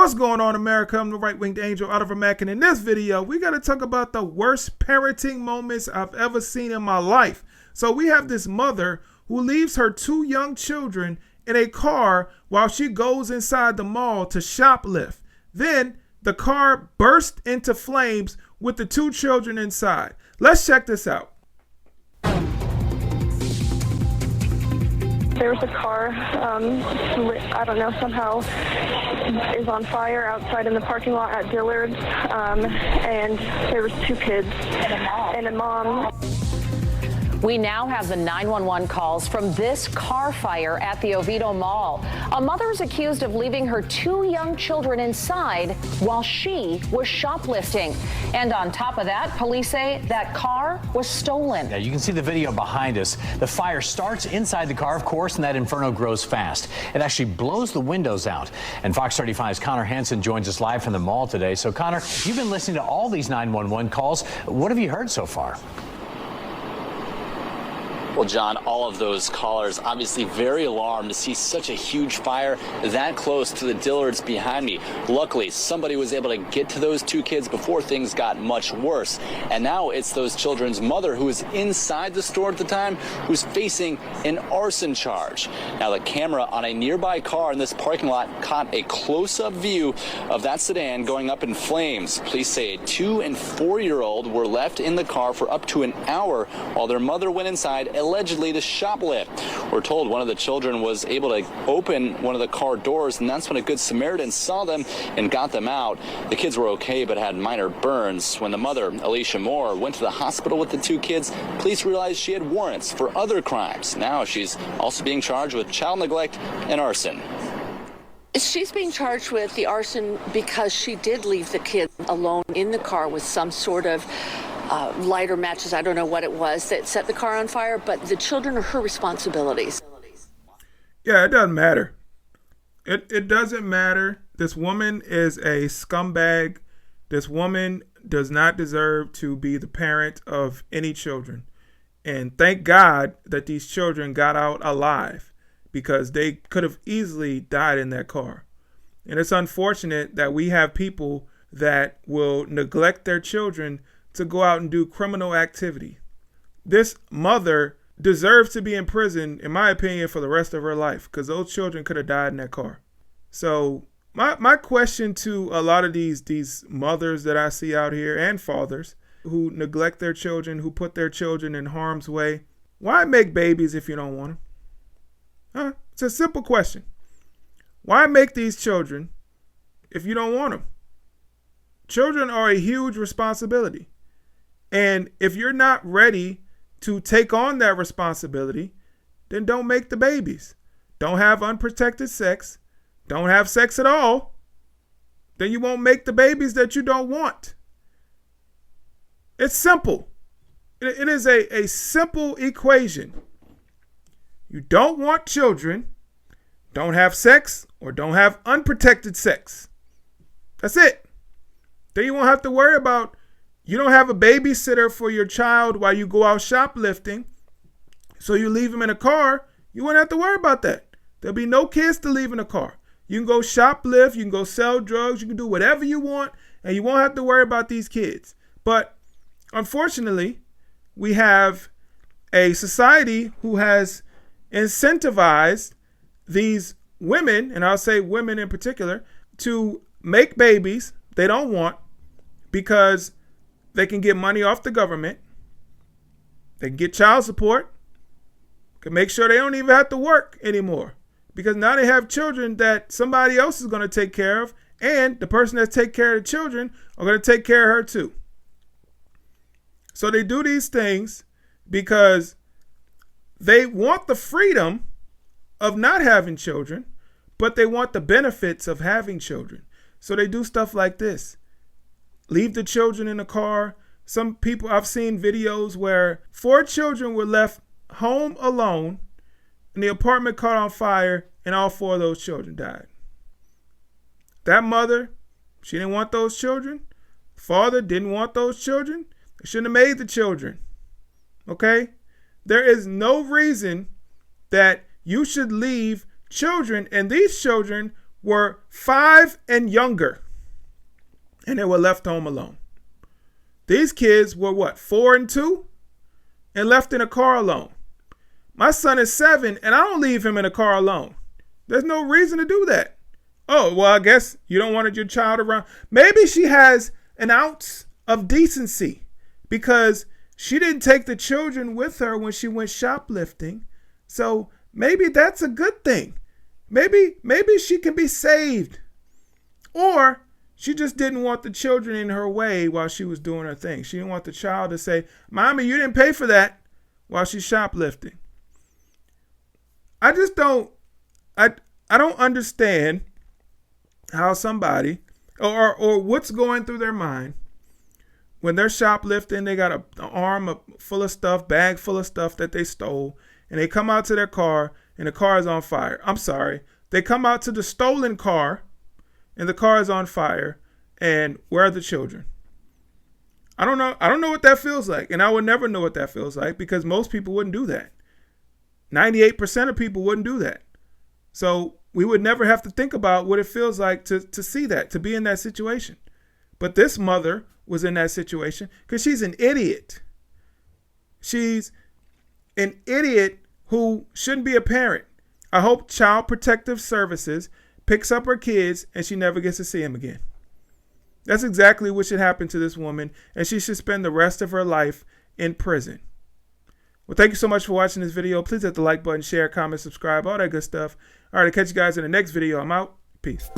What's going on, America? I'm the right-winged angel, Oliver Mack, and in this video, we got to talk about the worst parenting moments I've ever seen in my life. So we have this mother who leaves her 2 young children in a car while she goes inside the mall to shoplift. Then the car burst into flames with the 2 children inside. Let's check this out. There was a car, I don't know, somehow is on fire outside in the parking lot at Dillard, and there was 2 kids and a mom. We now have the 911 calls from this car fire at the Oviedo Mall. A mother is accused of leaving her 2 young children inside while she was shoplifting. And on top of that, police say that car was stolen. Yeah, you can see the video behind us. The fire starts inside the car, of course, and that inferno grows fast. It actually blows the windows out. And Fox 35's Connor Hansen joins us live from the mall today. So, Connor, you've been listening to all these 911 calls. What have you heard so far? Well, John, all of those callers obviously very alarmed to see such a huge fire that close to the Dillards behind me. Luckily, somebody was able to get to those 2 kids before things got much worse. And now it's those children's mother who was inside the store at the time who's facing an arson charge. Now, the camera on a nearby car in this parking lot caught a close-up view of that sedan going up in flames. Police say a 2- and 4-year-old were left in the car for up to an hour while their mother went inside allegedly to shoplift. We're told one of the children was able to open one of the car doors, and that's when a good Samaritan saw them and got them out. The kids were okay but had minor burns. When the mother, Alicia Moore, went to the hospital with the 2 kids, police realized she had warrants for other crimes. Now she's also being charged with child neglect and arson. She's being charged with the arson because she did leave the kid alone in the car with some sort of lighter matches. I don't know what it was that set the car on fire, but the children are her responsibilities. Yeah, it doesn't matter. It doesn't matter. This woman is a scumbag. This woman does not deserve to be the parent of any children. And thank God that these children got out alive, because they could have easily died in that car. And it's unfortunate that we have people that will neglect their children to go out and do criminal activity. This mother deserves to be in prison, in my opinion, for the rest of her life, because those children could have died in that car. So my question to a lot of these mothers that I see out here, and fathers who neglect their children, who put their children in harm's way, why make babies if you don't want them? It's a simple question. Why make these children if you don't want them? Children are a huge responsibility. And if you're not ready to take on that responsibility, then don't make the babies. Don't have unprotected sex. Don't have sex at all. Then you won't make the babies that you don't want. It's simple. It is a simple equation. You don't want children, don't have sex, or don't have unprotected sex. That's it. Then you won't have to worry about, you don't have a babysitter for your child while you go out shoplifting, so you leave him in a car. You won't have to worry about that. There'll be no kids to leave in a car. You can go shoplift, you can go sell drugs, you can do whatever you want, and you won't have to worry about these kids. But unfortunately, we have a society who has incentivized these women, and I'll say women in particular, to make babies they don't want because they can get money off the government. They can get child support. Can make sure they don't even have to work anymore, because now they have children that somebody else is going to take care of, and the person that take care of the children are going to take care of her too. So they do these things because they want the freedom of not having children, but they want the benefits of having children. So they do stuff like this. Leave the children in the car. Some people, I've seen videos where 4 children were left home alone and the apartment caught on fire and all 4 of those children died. That mother, she didn't want those children. Father didn't want those children. They shouldn't have made the children. Okay? There is no reason that you should leave children, and these children were 5 and younger, and they were left home alone. These kids were what, 4 and 2, and left in a car alone. My son is 7, and I don't leave him in a car alone. There's no reason to do that. Oh, well, I guess you don't want your child around. Maybe she has an ounce of decency because she didn't take the children with her when she went shoplifting. So maybe that's a good thing. Maybe she can be saved. Or she just didn't want the children in her way while she was doing her thing. She didn't want the child to say, Mommy, you didn't pay for that, while she's shoplifting. I just don't, I don't understand how somebody, or what's going through their mind when they're shoplifting. They got an arm full of stuff, bag full of stuff that they stole, and they come out to their car and the car is on fire. I'm sorry. They come out to the stolen car and the car is on fire, and where are the children? I don't know what that feels like, and I would never know what that feels like because most people wouldn't do that. 98% of people wouldn't do that. So we would never have to think about what it feels like to see that, to be in that situation. But this mother was in that situation because she's an idiot. She's an idiot who shouldn't be a parent. I hope Child Protective Services picks up her kids and she never gets to see them again. That's exactly what should happen to this woman, and she should spend the rest of her life in prison. Well, thank you so much for watching this video. Please hit the like button, share, comment, subscribe, all that good stuff. All right, I'll catch you guys in the next video. I'm out. Peace.